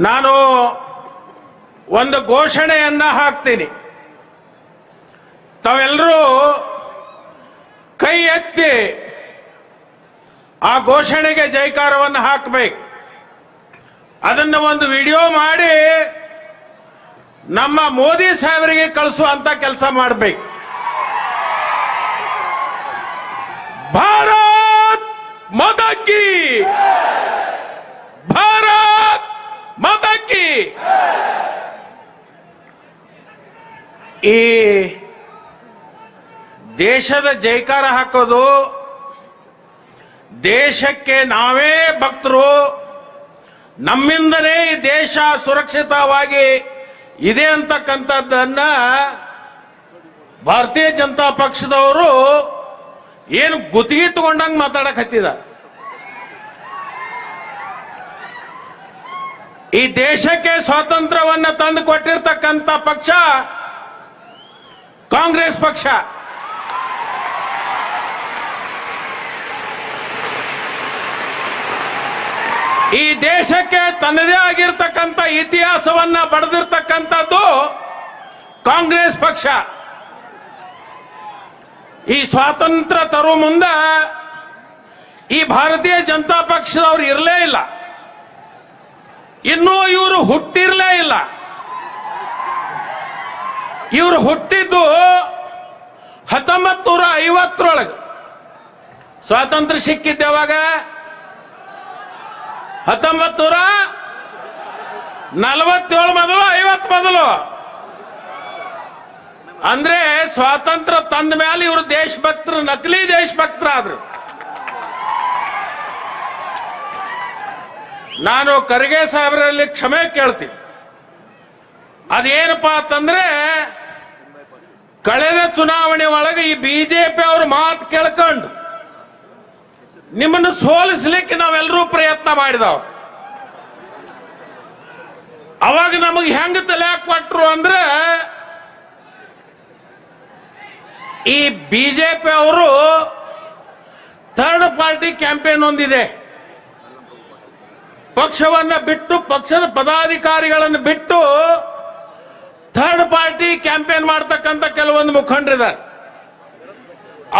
ನಾನು ಒಂದು ಘೋಷಣೆಯನ್ನ ಹಾಕ್ತೀನಿ. ತಾವೆಲ್ಲರೂ ಕೈ ಎತ್ತಿ ಆ ಘೋಷಣೆಗೆ ಜೈಕಾರವನ್ನು ಹಾಕಬೇಕು. ಅದನ್ನು ಒಂದು ವಿಡಿಯೋ ಮಾಡಿ ನಮ್ಮ ಮೋದಿ ಸಾಹೇಬರಿಗೆ ಕಳಿಸುವಂತ ಕೆಲಸ ಮಾಡಬೇಕು. ಭಾರತ್ ಮಾತಾ ಕಿ, ಭಾರತ್ ಮಾತಾ ಕಿ. ಈ ದೇಶದ ಜೈಕಾರ ಹಾಕೋದು, ದೇಶಕ್ಕೆ ನಾವೇ ಭಕ್ತರು, ನಮ್ಮಿಂದಲೇ ಈ ದೇಶ ಸುರಕ್ಷಿತವಾಗಿ ಇದೆ ಅಂತಕ್ಕಂಥದ್ದನ್ನ ಭಾರತೀಯ ಜನತಾ ಪಕ್ಷದವರು ಏನು ಗುತ್ತಿಗೆ ತಗೊಂಡಂಗೆ ಮಾತಾಡಕ್ ಹತ್ತಿದ. ಈ ದೇಶಕ್ಕೆ ಸ್ವಾತಂತ್ರ್ಯವನ್ನ ತಂದು ಕೊಟ್ಟಿರ್ತಕ್ಕಂಥ ಪಕ್ಷ ಕಾಂಗ್ರೆಸ್ ಪಕ್ಷ. ಈ ದೇಶಕ್ಕೆ ತನ್ನದೇ ಆಗಿರ್ತಕ್ಕಂಥ ಇತಿಹಾಸವನ್ನ ಬರೆದಿರ್ತಕ್ಕಂಥದ್ದು ಕಾಂಗ್ರೆಸ್ ಪಕ್ಷ. ಈ ಸ್ವಾತಂತ್ರ್ಯ ತರುವ ಮುಂದೆ ಈ ಭಾರತೀಯ ಜನತಾ ಪಕ್ಷದವ್ರು ಇರಲೇ ಇಲ್ಲ, ಇನ್ನೂ ಇವರು ಹುಟ್ಟಿರಲೇ ಇಲ್ಲ. ಇವರು ಹುಟ್ಟಿದ್ದು 1950ರೊಳಗೆ. ಸ್ವಾತಂತ್ರ್ಯ ಸಿಕ್ಕಿದ್ದೆ ಯಾವಾಗ? 1947 ಮೊದಲು, 50 ಮೊದಲು. ಅಂದ್ರೆ ಸ್ವಾತಂತ್ರ್ಯ ತಂದ ಮೇಲೆ ಇವರು ದೇಶಭಕ್ತರು, ನಕಲಿ ದೇಶಭಕ್ತರಾದ್ರು. ನಾನು ಖರ್ಗೆ ಸಾಹೇಬರಲ್ಲಿ ಕ್ಷಮೆ ಕೇಳ್ತೀನಿ. ಅದೇನಪ್ಪಾ ಅಂತಂದ್ರೆ, ಕಳೆದ ಚುನಾವಣೆ ಒಳಗೆ ಈ ಬಿಜೆಪಿ ಅವ್ರ ಮಾತು ಕೇಳ್ಕೊಂಡು ನಿಮ್ಮನ್ನು ಸೋಲಿಸಲಿಕ್ಕೆ ನಾವೆಲ್ಲರೂ ಪ್ರಯತ್ನ ಮಾಡಿದವು. ಅವಾಗ ನಮಗೆ ಹೆಂಗ ತಲೆ ಕೊಟ್ರು ಅಂದ್ರೆ, ಈ ಬಿಜೆಪಿ ಅವರು ಥರ್ಡ್ ಪಾರ್ಟಿ ಕ್ಯಾಂಪೇನ್ ಹೊಂದಿದೆ. ಪಕ್ಷವನ್ನ ಬಿಟ್ಟು, ಪಕ್ಷದ ಪದಾಧಿಕಾರಿಗಳನ್ನು ಬಿಟ್ಟು ಥರ್ಡ್ ಪಾರ್ಟಿ ಕ್ಯಾಂಪೇನ್ ಮಾಡ್ತಕ್ಕಂಥ ಕೆಲವೊಂದು ಮುಖಂಡರಿದ್ದಾರೆ.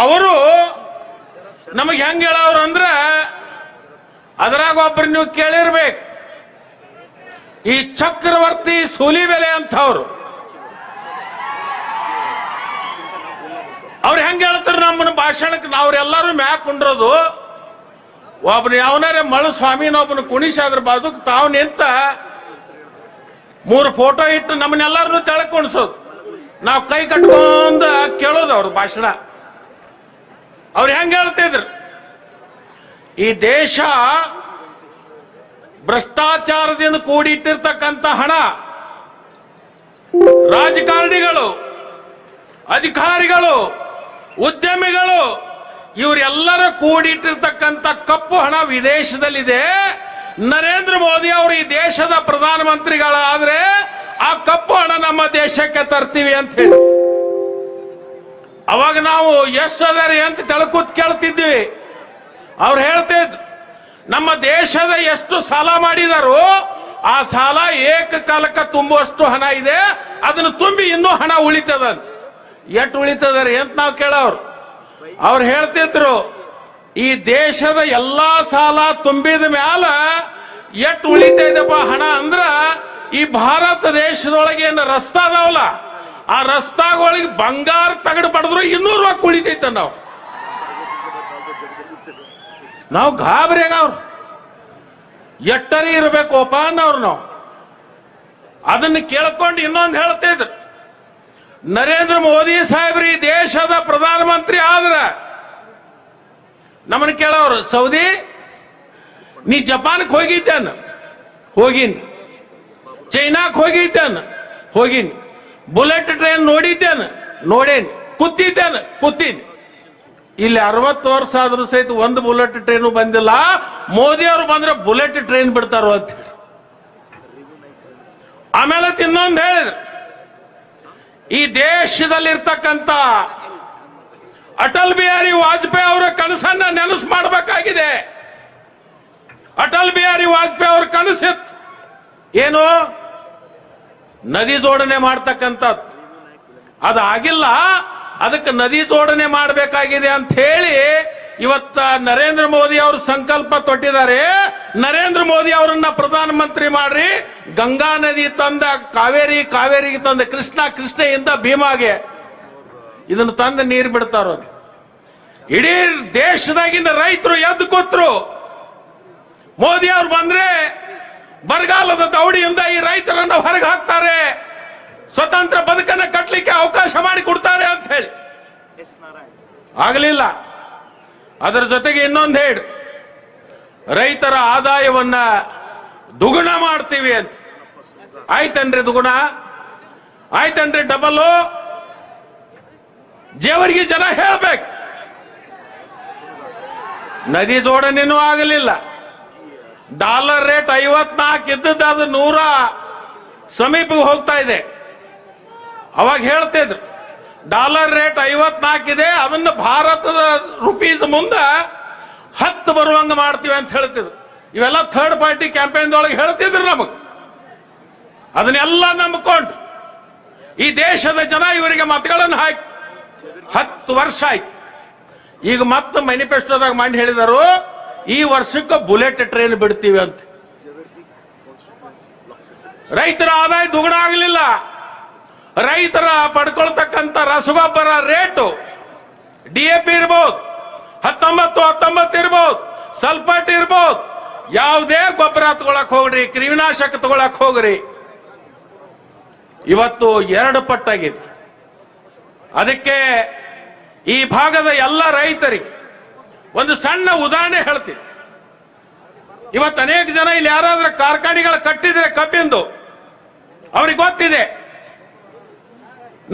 ಅವರು ನಮಗೆ ಹೆಂಗ ಹೇಳೋರು ಅಂದ್ರೆ, ಅದರಾಗ ಒಬ್ರು ನೀವು ಕೇಳಿರ್ಬೇಕು, ಈ ಚಕ್ರವರ್ತಿ ಸೂಲಿಬೆಲೆ ಅಂತವ್ರು. ಅವ್ರು ಹೆಂಗ ಹೇಳ್ತಾರೆ ನಮ್ಮನ್ನ ಭಾಷಣಕ್ಕೆ, ನಾವ್ರೆಲ್ಲರೂ ಮ್ಯಾಕ್ ಕುಂಡ್ರೋದು, ಒಬ್ನು ಯಾವನಾರ ಮಳು ಸ್ವಾಮಿನ ಒಬ್ಬನ ಕುಣಿಸಿ ಅದ್ರ ಬಾಜುಕ್ ತಾವ್ ನಿಂತ 3 ಫೋಟೋ ಇಟ್ಟು ನಮ್ಮನ್ನೆಲ್ಲರನ್ನು ತೆಳಕ್ ಕುಣಿಸೋದು, ನಾವು ಕೈ ಕಟ್ಕೊಂಡ ಕೇಳೋದು ಅವ್ರ ಭಾಷಣ. ಅವ್ರು ಹೆಂಗ ಹೇಳ್ತಿದ್ರು, ಈ ದೇಶ ಭ್ರಷ್ಟಾಚಾರದಿಂದ ಕೂಡಿಟ್ಟಿರ್ತಕ್ಕಂಥ ಹಣ, ರಾಜಕಾರಣಿಗಳು, ಅಧಿಕಾರಿಗಳು, ಉದ್ಯಮಿಗಳು, ಇವರೆಲ್ಲರ ಕೂಡಿಟ್ಟಿರ್ತಕ್ಕಂಥ ಕಪ್ಪು ಹಣ ವಿದೇಶದಲ್ಲಿದೆ. ನರೇಂದ್ರ ಮೋದಿ ಅವರು ಈ ದೇಶದ ಪ್ರಧಾನಮಂತ್ರಿಗಳಾದ್ರೆ ಆ ಕಪ್ಪು ಹಣ ನಮ್ಮ ದೇಶಕ್ಕೆ ತರ್ತೀವಿ ಅಂತ ಹೇಳಿ, ಅವಾಗ ನಾವು ಎಷ್ಟದರಿ ಅಂತ ತೆಳಕೂತ್ ಕೇಳ್ತಿದ್ವಿ. ಅವ್ರು ಹೇಳ್ತಿದ್ರು, ನಮ್ಮ ದೇಶದ ಎಷ್ಟು ಸಾಲ ಮಾಡಿದಾರೋ ಆ ಸಾಲ ಏಕಕಾಲಕ್ಕೆ ತುಂಬುವಷ್ಟು ಹಣ ಇದೆ, ಅದನ್ನು ತುಂಬಿ ಇನ್ನೂ ಹಣ ಉಳಿತದಂತ. ಎಷ್ಟು ಉಳಿತದ್ರಿ ಅಂತ ನಾವು ಕೇಳೋರು. ಅವ್ರು ಹೇಳ್ತಿದ್ರು, ಈ ದೇಶದ ಎಲ್ಲಾ ಸಾಲ ತುಂಬಿದ ಮ್ಯಾಲ ಎಷ್ಟು ಉಳಿತಾ ಇದೆಪ್ಪ ಹಣ ಅಂದ್ರ, ಈ ಭಾರತ ದೇಶದೊಳಗೆ ಏನು ರಸ್ತಾ ಅದಾವಲ್ಲ, ಆ ರಸ್ತಾಗಳಿಗೆ ಬಂಗಾರ ತಗಡು ಪಡೆದ್ರು 200 ರೂಪಾಯಿ ಉಳಿತೈತ. ನಾವು ಗಾಬರಿಯಾಗ ಅವ್ರು ಎಟ್ಟರಿ ಇರಬೇಕು ಒಪ್ಪ ಅನ್ನವ್ರು. ನಾವು ಅದನ್ನು ಕೇಳ್ಕೊಂಡು ಇನ್ನೊಂದು ಹೇಳ್ತಿದ್ರು, ನರೇಂದ್ರ ಮೋದಿ ಸಾಹೇಬ್ರು ಈ ದೇಶದ ಪ್ರಧಾನಮಂತ್ರಿ ಆದ್ರ ನಮ್ಮನ್ನು ಕೇಳೋರು, ಸೌದಿ ನೀ ಜಪಾನ್ಗೆ ಹೋಗಿದ್ದೇನ? ಹೋಗಿನ್. ಚೈನಾಕ್ ಹೋಗಿದ್ದೇನ? ಹೋಗಿನ್. Bullet train ನೋಡಿದ್ದೇನ? ನೋಡೇನ್. ಕೂತಿದ್ದೇನ? ಕೂತೀನಿ. ಇಲ್ಲಿ 60 ವರ್ಷ ಆದ್ರೂ ಸಹಿತ ಒಂದು ಬುಲೆಟ್ ಟ್ರೈನು ಬಂದಿಲ್ಲ. ಮೋದಿ ಅವರು ಬಂದ್ರೆ ಬುಲೆಟ್ ಟ್ರೈನ್ ಬಿಡ್ತಾರೋ ಅಂತ ಹೇಳಿ. ಆಮೇಲೆ ಇನ್ನೊಂದು ಹೇಳಿದ್ರು, ಈ ದೇಶದಲ್ಲಿರ್ತಕ್ಕಂಥ ಅಟಲ್ ಬಿಹಾರಿ ವಾಜಪೇಯಿ ಅವರ ಕನಸನ್ನ ನೆನಸು ಮಾಡಬೇಕಾಗಿದೆ. ಅಟಲ್ ಬಿಹಾರಿ ವಾಜಪೇಯಿ ಅವರ ಕನಸಿತ್ತು ಏನು ನದಿ ಜೋಡಣೆ ಮಾಡ್ತಕ್ಕಂಥದ್ದು. ಅದು ಆಗಿಲ್ಲ, ಅದಕ್ಕೆ ನದಿ ಜೋಡಣೆ ಮಾಡಬೇಕಾಗಿದೆ ಅಂತ ಹೇಳಿ ಇವತ್ತ ನರೇಂದ್ರ ಮೋದಿ ಅವರು ಸಂಕಲ್ಪ ತೊಟ್ಟಿದ್ದಾರೆ. ನರೇಂದ್ರ ಮೋದಿ ಅವರನ್ನ ಪ್ರಧಾನಮಂತ್ರಿ ಮಾಡ್ರಿ, ಗಂಗಾ ನದಿ ತಂದ ಕಾವೇರಿ, ಕಾವೇರಿಗೆ ತಂದ ಕೃಷ್ಣ, ಕೃಷ್ಣೆಯಿಂದ ಭೀಮಾಗೆ ಇದನ್ನು ತಂದು ನೀರು ಬಿಡ್ತಾರ. ಇಡೀ ದೇಶದಾಗಿನ ರೈತರು ಎದ್ದು ಕೂತ್ರು. ಮೋದಿ ಅವರು ಬಂದ್ರೆ ಬರಗಾಲದ ದೌಡಿಯಿಂದ ಈ ರೈತರನ್ನು ಹೊರಗೆ ಹಾಕ್ತಾರೆ, ಸ್ವತಂತ್ರ ಬದುಕನ್ನು ಕಟ್ಟಲಿಕ್ಕೆ ಅವಕಾಶ ಮಾಡಿ ಕೊಡ್ತಾರೆ ಅಂತ ಹೇಳಿ ಆಗಲಿಲ್ಲ. ಅದರ ಜೊತೆಗೆ ಇನ್ನೊಂದು ಹೇಳಿ, ರೈತರ ಆದಾಯವನ್ನ ದುಗುಣ ಮಾಡ್ತೀವಿ ಅಂತ. ಆಯ್ತನ್ರಿ ದುಗುಣ? ಆಯ್ತನ್ರಿ ಡಬಲ್? ಜೇವರಿಗೆ ಜನ ಹೇಳ್ಬೇಕು. ನದಿ ಜೋಡಣೆನೂ ಆಗಲಿಲ್ಲ. ಡಾಲರ್ ರೇಟ್ 54 ಇದ್ದದ್ದು ಅದು 100 ಸಮೀಪಕ್ಕೆ ಹೋಗ್ತಾ ಇದೆ. ಅವಾಗ ಹೇಳ್ತಿದ್ರು ಡಾಲರ್ ರೇಟ್ 54 ಇದೆ, ಅದನ್ನ ಭಾರತದ ರುಪೀಸ್ ಮುಂದೆ 10 ಬರುವಂಗ ಮಾಡ್ತೀವಿ ಅಂತ ಹೇಳ್ತಿದ್ರು. ಇವೆಲ್ಲ ಥರ್ಡ್ ಪಾರ್ಟಿ ಕ್ಯಾಂಪೇನ್ ಒಳಗೆ ಹೇಳ್ತಿದ್ರು ನಮಗ್. ಅದನ್ನೆಲ್ಲ ನಂಬಿಕೊಂಡು ಈ ದೇಶದ ಜನ ಇವರಿಗೆ ಮತಗಳನ್ನು ಹಾಕಿ 10 ವರ್ಷ ಆಯ್ತು. ಈಗ ಮತ್ತೆ ಮ್ಯಾನಿಫೆಸ್ಟೋದಾಗ ಮಾಡಿ ಹೇಳಿದರು, ಈ ವರ್ಷಕ್ಕೆ ಬುಲೆಟ್ ಟ್ರೈನ್ ಬಿಡ್ತೀವಿ ಅಂತ. ರೈತರ ಆದಾಯ ದುಗುಣ ಆಗಲಿಲ್ಲ. ರೈತರ ಪಡ್ಕೊಳ್ತಕ್ಕಂಥ ರಸಗೊಬ್ಬರ ರೇಟು DAP ಇರ್ಬೋದು, 19 ಇರ್ಬೋದು, ಸಲ್ಫೇಟ್ ಇರ್ಬೋದು, ಯಾವುದೇ ಗೊಬ್ಬರ ತಗೊಳಕ್ ಹೋಗ್ರಿ, ಕ್ರಿಮಿನಾಶಕ ತಗೊಳಕ್ ಹೋಗ್ರಿ, ಇವತ್ತು 2 ಪಟ್ಟಾಗಿದೆ. ಅದಕ್ಕೆ ಈ ಭಾಗದ ಎಲ್ಲ ರೈತರಿಗೆ ಒಂದು ಸಣ್ಣ ಉದಾಹರಣೆ ಹೇಳ್ತೀನಿ. ಇವತ್ತು ಅನೇಕ ಜನ ಇಲ್ಲಿ ಯಾರಾದ್ರೂ ಕಾರ್ಖಾನೆಗಳು ಕಟ್ಟಿದ್ರೆ ಕಬ್ಬಿಂದು, ಅವ್ರಿಗೆ ಗೊತ್ತಿದೆ.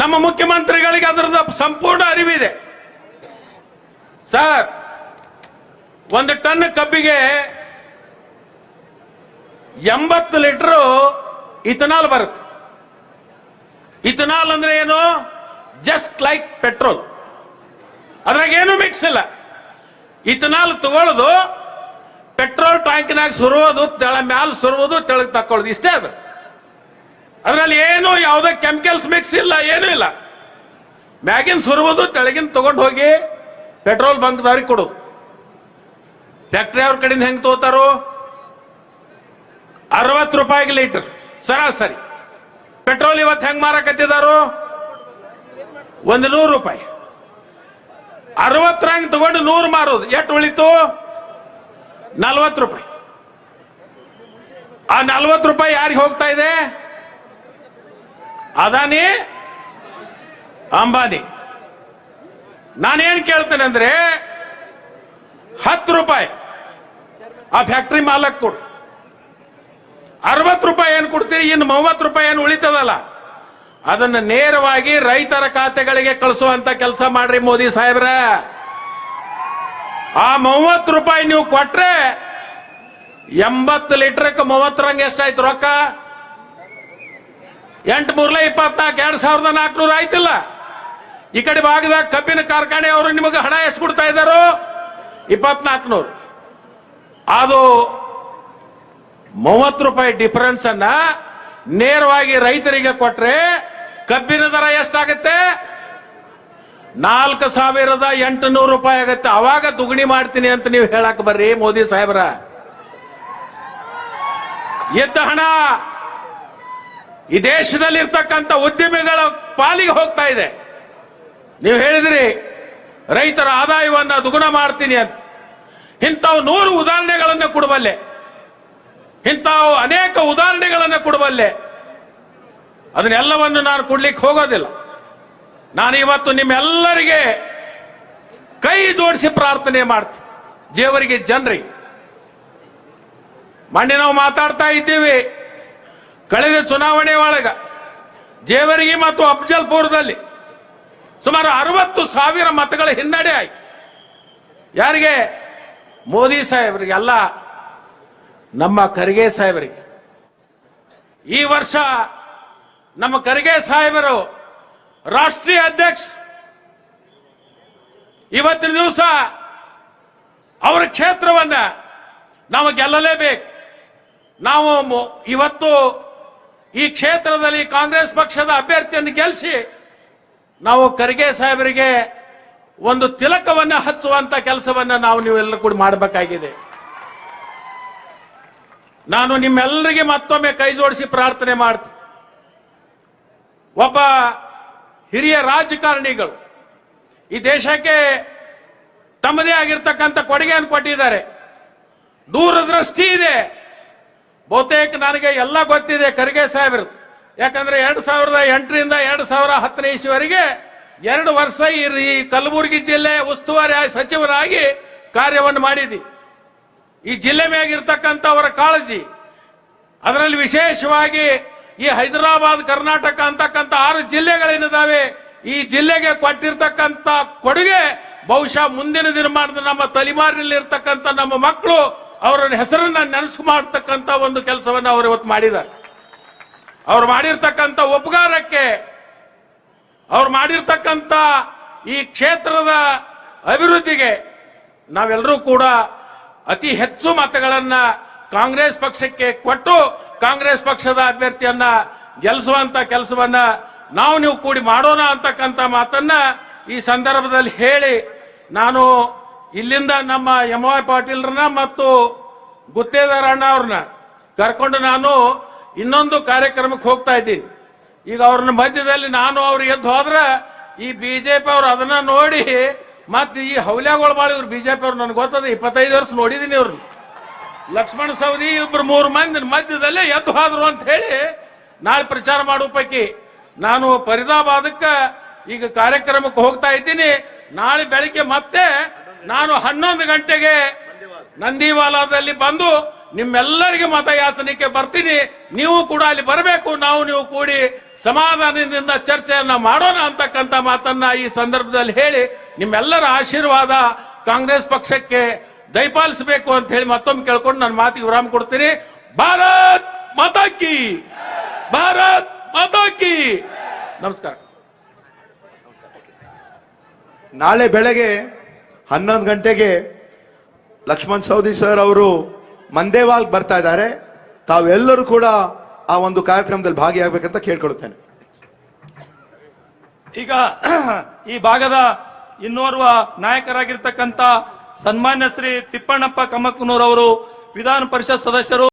ನಮ್ಮ ಮುಖ್ಯಮಂತ್ರಿಗಳಿಗೆ ಅದರದ ಸಂಪೂರ್ಣ ಅರಿವಿದೆ. ಸರ್, 1 ಟನ್ ಕಬ್ಬಿಗೆ 80 ಲೀಟರ್ ಇಥನಾಲ್ ಬರುತ್ತೆ. ಇಥನಾಲ್ ಅಂದ್ರೆ ಏನು? Just like petrol. ಅದ್ರಾಗ ಏನು ಮಿಕ್ಸ್ ಇಲ್ಲ. ಇಥನಾಲ್ ತಗೊಳ್ಳೋದು, ಪೆಟ್ರೋಲ್ ಟ್ಯಾಂಕಿನಾಗ ಸುರುವುದು, ಮ್ಯಾಲ ಸುರುವುದು, ತೆಳಗ್ ತಕ್ಕೊಳ್ಳೋದು, ಇಷ್ಟೇ ಅದು. ಅದರಲ್ಲಿ ಏನು ಯಾವುದೇ ಕೆಮಿಕಲ್ಸ್ ಮಿಕ್ಸ್ ಇಲ್ಲ, ಏನೂ ಇಲ್ಲ. ಮ್ಯಾಗಿನ ಸುರುವುದು, ತೆಳಗಿನ ತಗೊಂಡು ಹೋಗಿ ಪೆಟ್ರೋಲ್ ಬಂಕ್ದವ್ರಿಗೆ ಕೊಡೋದು. ಫ್ಯಾಕ್ಟ್ರಿ ಅವ್ರ ಕಡೆಯಿಂದ ಹೆಂಗ್ ತಗೋತಾರೋ? 60 ರೂಪಾಯಿಗೆ ಲೀಟರ್ ಸರಾಸರಿ. ಪೆಟ್ರೋಲ್ ಇವತ್ತು ಹೆಂಗ್ ಮಾರಕತ್ತಿದಾರೋ? 100 ರೂಪಾಯಿ. 60 ತಗೊಂಡು 100 ಮಾರೋದು. ಎಷ್ಟು ಉಳಿತು? 40 ರೂಪಾಯಿ. ಆ 40 ರೂಪಾಯಿ ಯಾರಿಗೆ ಹೋಗ್ತಾ ಇದೆ? ಅದಾನಿ, ಅಂಬಾನಿ. ನಾನೇನ್ ಕೇಳ್ತೇನೆ ಅಂದ್ರೆ, 10 ರೂಪಾಯಿ ಆ ಫ್ಯಾಕ್ಟ್ರಿ ಮಾಲಕ್ ಕೊಡು. 60 ರೂಪಾಯಿ ಏನು ಕೊಡ್ತೀರಿ? ಇನ್ನು 30 ರೂಪಾಯಿ ಏನು ಉಳಿತದಲ್ಲ, ಅದನ್ನ ನೇರವಾಗಿ ರೈತರ ಖಾತೆಗಳಿಗೆ ಕಳಿಸುವಂತ ಕೆಲಸ ಮಾಡ್ರಿ ಮೋದಿ ಸಾಹೇಬ್ರ. ಆ 30 ರೂಪಾಯಿ ನೀವು ಕೊಟ್ರೆ 80 ಲೀಟರ್ಕ್ಕೆ 30 ರಂಗ ಎಷ್ಟಾಯ್ತು ರೊಕ್ಕ? 8 3 24 2400 ಆಯ್ತಿಲ್ಲ. ಈ ಕಡೆ ಭಾಗದಾಗ ಕಬ್ಬಿನ ಕಾರ್ಖಾನೆ ಅವರು ನಿಮಗೆ ಹಣ ಎಷ್ಟು ಕೊಡ್ತಾ ಇದ್ದಾರೋ? 2400. ಅದು 30 ರೂಪಾಯಿ ಡಿಫರೆನ್ಸ್ ಅನ್ನ ನೇರವಾಗಿ ರೈತರಿಗೆ ಕೊಟ್ರೆ ಕಬ್ಬಿನ ದರ ಎಷ್ಟಾಗುತ್ತೆ? 4800 ರೂಪಾಯಿ ಆಗುತ್ತೆ. ಅವಾಗ ದುಗುಣಿ ಮಾಡ್ತೀನಿ ಅಂತ ನೀವು ಹೇಳಕ್ ಬರ್ರಿ ಮೋದಿ ಸಾಹೇಬ್ರ. ಎದ್ದ ಹಣ ಈ ದೇಶದಲ್ಲಿ ಇರ್ತಕ್ಕಂಥ ಉದ್ಯಮಿಗಳ ಪಾಲಿಗೆ ಹೋಗ್ತಾ ಇದೆ. ನೀವು ಹೇಳಿದ್ರಿ ರೈತರ ಆದಾಯವನ್ನ ದುಗುಣ ಮಾಡ್ತೀನಿ ಅಂತ. ಇಂಥವು 100 ಉದಾಹರಣೆಗಳನ್ನು ಕೊಡಬಲ್ಲೆ, ಇಂಥವು ಅನೇಕ ಉದಾಹರಣೆಗಳನ್ನು ಕೊಡಬಲ್ಲೆ. ಅದನ್ನೆಲ್ಲವನ್ನು ನಾನು ಕೊಡ್ಲಿಕ್ಕೆ ಹೋಗೋದಿಲ್ಲ. ನಾನು ಇವತ್ತು ನಿಮ್ಮೆಲ್ಲರಿಗೆ ಕೈ ಜೋಡಿಸಿ ಪ್ರಾರ್ಥನೆ ಮಾಡ್ತೀನಿ. ಜೇವರಿಗೆ ಜನರಿಗೆ ಮೊನ್ನೆ ನಾವು ಮಾತಾಡ್ತಾ ಇದ್ದೀವಿ, ಕಳೆದ ಚುನಾವಣೆ ಒಳಗ ಜೇವರಿಗೆ ಮತ್ತು ಅಫಜಲ್ಪುರದಲ್ಲಿ ಸುಮಾರು 60,000 ಮತಗಳ ಹಿನ್ನಡೆ ಆಯ್ತು. ಯಾರಿಗೆ? ಮೋದಿ ಸಾಹೇಬರಿಗೆ ಅಲ್ಲ, ನಮ್ಮ ಖರ್ಗೆ ಸಾಹೇಬರಿಗೆ. ಈ ವರ್ಷ ನಮ್ಮ ಖರ್ಗೆ ಸಾಹೇಬರು ರಾಷ್ಟ್ರೀಯ ಅಧ್ಯಕ್ಷ. ಇವತ್ತಿನ ದಿವಸ ಅವರ ಕ್ಷೇತ್ರವನ್ನ ನಾವು ಗೆಲ್ಲಲೇಬೇಕು. ನಾವು ಇವತ್ತು ಈ ಕ್ಷೇತ್ರದಲ್ಲಿ ಕಾಂಗ್ರೆಸ್ ಪಕ್ಷದ ಅಭ್ಯರ್ಥಿಯನ್ನು ಗೆಲ್ಲಿಸಿ ನಾವು ಖರ್ಗೆ ಸಾಹೇಬರಿಗೆ ಒಂದು ತಿಲಕವನ್ನ ಹಚ್ಚುವಂತ ಕೆಲಸವನ್ನ ನಾವು ನೀವೆಲ್ಲ ಕೂಡ ಮಾಡಬೇಕಾಗಿದೆ. ನಾನು ನಿಮ್ಮೆಲ್ಲರಿಗೆ ಮತ್ತೊಮ್ಮೆ ಕೈ ಜೋಡಿಸಿ ಪ್ರಾರ್ಥನೆ ಮಾಡ್ತೀನಿ. ಒಬ್ಬ ಹಿರಿಯ ರಾಜಕಾರಣಿಗಳು ಈ ದೇಶಕ್ಕೆ ತಮ್ಮದೇ ಆಗಿರ್ತಕ್ಕಂಥ ಕೊಡುಗೆಯನ್ನು ಕೊಟ್ಟಿದ್ದಾರೆ. ದೂರದೃಷ್ಟಿ ಇದೆ. ಬಹುತೇಕ ನನಗೆ ಎಲ್ಲ ಗೊತ್ತಿದೆ ಖರ್ಗೆ ಸಾಹೇಬರು. ಯಾಕಂದ್ರೆ 2008ರಿಂದ 2010ನೇ ಇಸ್ವಿವರೆಗೆ 2 ವರ್ಷ ಈ ಕಲಬುರಗಿ ಜಿಲ್ಲೆ ಉಸ್ತುವಾರಿ ಸಚಿವರಾಗಿ ಕಾರ್ಯವನ್ನು ಮಾಡಿದಿ. ಈ ಜಿಲ್ಲೆ ಮೇಗಿರ್ತಕ್ಕಂಥ ಅವರ ಕಾಳಜಿ, ಅದರಲ್ಲಿ ವಿಶೇಷವಾಗಿ ಈ ಹೈದರಾಬಾದ್ ಕರ್ನಾಟಕ ಅಂತಕ್ಕಂಥ 6 ಜಿಲ್ಲೆಗಳೇನಿದಾವೆ, ಈ ಜಿಲ್ಲೆಗೆ ಕೊಟ್ಟಿರ್ತಕ್ಕಂಥ ಕೊಡುಗೆ ಬಹುಶಃ ಮುಂದಿನ ದಿನಮಾನದ ನಮ್ಮ ತಲೆಮಾರಿನಲ್ಲಿ ಇರ್ತಕ್ಕಂಥ ನಮ್ಮ ಮಕ್ಕಳು ಅವರ ಹೆಸರನ್ನ ನೆನಸು ಮಾಡತಕ್ಕಂಥ ಒಂದು ಕೆಲಸವನ್ನು ಅವರು ಇವತ್ತು ಮಾಡಿದ್ದಾರೆ. ಅವ್ರು ಮಾಡಿರ್ತಕ್ಕಂಥ ಉಪಕಾರಕ್ಕೆ, ಅವ್ರು ಮಾಡಿರ್ತಕ್ಕಂಥ ಈ ಕ್ಷೇತ್ರದ ಅಭಿವೃದ್ಧಿಗೆ ನಾವೆಲ್ಲರೂ ಕೂಡ ಅತಿ ಹೆಚ್ಚು ಮತಗಳನ್ನ ಕಾಂಗ್ರೆಸ್ ಪಕ್ಷಕ್ಕೆ ಕೊಟ್ಟು ಕಾಂಗ್ರೆಸ್ ಪಕ್ಷದ ಅಭ್ಯರ್ಥಿಯನ್ನ ಗೆಲ್ಲಿಸುವಂತ ಕೆಲಸವನ್ನ ನೀವು ಕೂಡಿ ಮಾಡೋಣ ಅಂತಕ್ಕಂಥ ಮಾತನ್ನ ಈ ಸಂದರ್ಭದಲ್ಲಿ ಹೇಳಿ, ನಾನು ಇಲ್ಲಿಂದ ನಮ್ಮ ಎಂ.ವೈ. ಪಾಟೀಲ್ರನ್ನ ಮತ್ತು ಗುತ್ತೇದಾರ ಅಣ್ಣ ಅವ್ರನ್ನ ಕರ್ಕೊಂಡು ನಾನು ಇನ್ನೊಂದು ಕಾರ್ಯಕ್ರಮಕ್ಕೆ ಹೋಗ್ತಾ ಇದ್ದೀನಿ. ಈಗ ಅವ್ರನ್ನ ಮಧ್ಯದಲ್ಲಿ ನಾನು ಅವ್ರು ಎದ್ದು ಹೋದ್ರೆ ಈ ಬಿಜೆಪಿ ಅವ್ರು ಅದನ್ನ ನೋಡಿ ಮತ್ತೆ ಈ ಹೌಲ್ಯಾಗಳು ಬಾಳಿ ಇವ್ರು ಬಿಜೆಪಿ ಅವ್ರು ನನಗೆ ಗೊತ್ತದ, 25 ವರ್ಷ ನೋಡಿದೀನಿ ಅವ್ರನ್ನ. ಲಕ್ಷ್ಮಣ ಸವದಿ 2-3 ಮಂದಿ ಮಧ್ಯದಲ್ಲೇ ಎದ್ದು ಹೋದ್ರು ಅಂತ ಹೇಳಿ ನಾಳೆ ಪ್ರಚಾರ ಮಾಡೋ ಪೈಕಿ ನಾನು ಫರೀದಾಬಾದಕ್ಕೆ ಈಗ ಕಾರ್ಯಕ್ರಮಕ್ಕೆ ಹೋಗ್ತಾ ಇದ್ದೀನಿ. ನಾಳೆ ಬೆಳಿಗ್ಗೆ ಮತ್ತೆ ನಾನು 11 ಗಂಟೆಗೆ ನಂದಿವಾಲಾದಲ್ಲಿ ಬಂದು ನಿಮ್ಮೆಲ್ಲರಿಗೆ ಮತಯಾಚನೆಗೆ ಬರ್ತೀನಿ. ನೀವು ಕೂಡ ಅಲ್ಲಿ ಬರಬೇಕು. ನೀವು ಕೂಡಿ ಸಮಾಧಾನದಿಂದ ಚರ್ಚೆಯನ್ನ ಮಾಡೋಣ ಅಂತಕ್ಕಂಥ ಮಾತನ್ನ ಈ ಸಂದರ್ಭದಲ್ಲಿ ಹೇಳಿ ನಿಮ್ಮೆಲ್ಲರ ಆಶೀರ್ವಾದ ಕಾಂಗ್ರೆಸ್ ಪಕ್ಷಕ್ಕೆ ದಯಪಾಲಿಸಬೇಕು ಅಂತ ಹೇಳಿ ಮತ್ತೊಮ್ಮೆ ಕೇಳ್ಕೊಂಡು ನನ್ನ ಮಾತಿಗೆ ವಿರಾಮ ಕೊಡ್ತೀನಿ. ಭಾರತ್ ಮಾತಾ ಕಿ, ಭಾರತ್ ಮಾತಾ ಕಿ. ನಮಸ್ಕಾರ. ನಾಳೆ ಬೆಳಗ್ಗೆ 11 ಗಂಟೆಗೆ ಲಕ್ಷ್ಮಣ್ ಸವದಿ ಸರ್ ಅವರು ಮಂದೇವಾಲ್ ಬರ್ತಾ ಇದ್ದಾರೆ. ತಾವೆಲ್ಲರೂ ಕೂಡ ಆ ಒಂದು ಕಾರ್ಯಕ್ರಮದಲ್ಲಿ ಭಾಗಿಯಾಗಬೇಕಂತ ಕೇಳ್ಕೊಳ್ತೇನೆ. ಈಗ ಈ ಭಾಗದ ಇನ್ನೋರ್ವ ನಾಯಕರಾಗಿರ್ತಕ್ಕಂಥ ಸನ್ಮಾನ್ಯ ಶ್ರೀ ತಿಪ್ಪಣ್ಣಪ್ಪ ಕಮ್ಮಕ್ಕನೂರ್ ಅವರು ವಿಧಾನ ಪರಿಷತ್ ಸದಸ್ಯರು.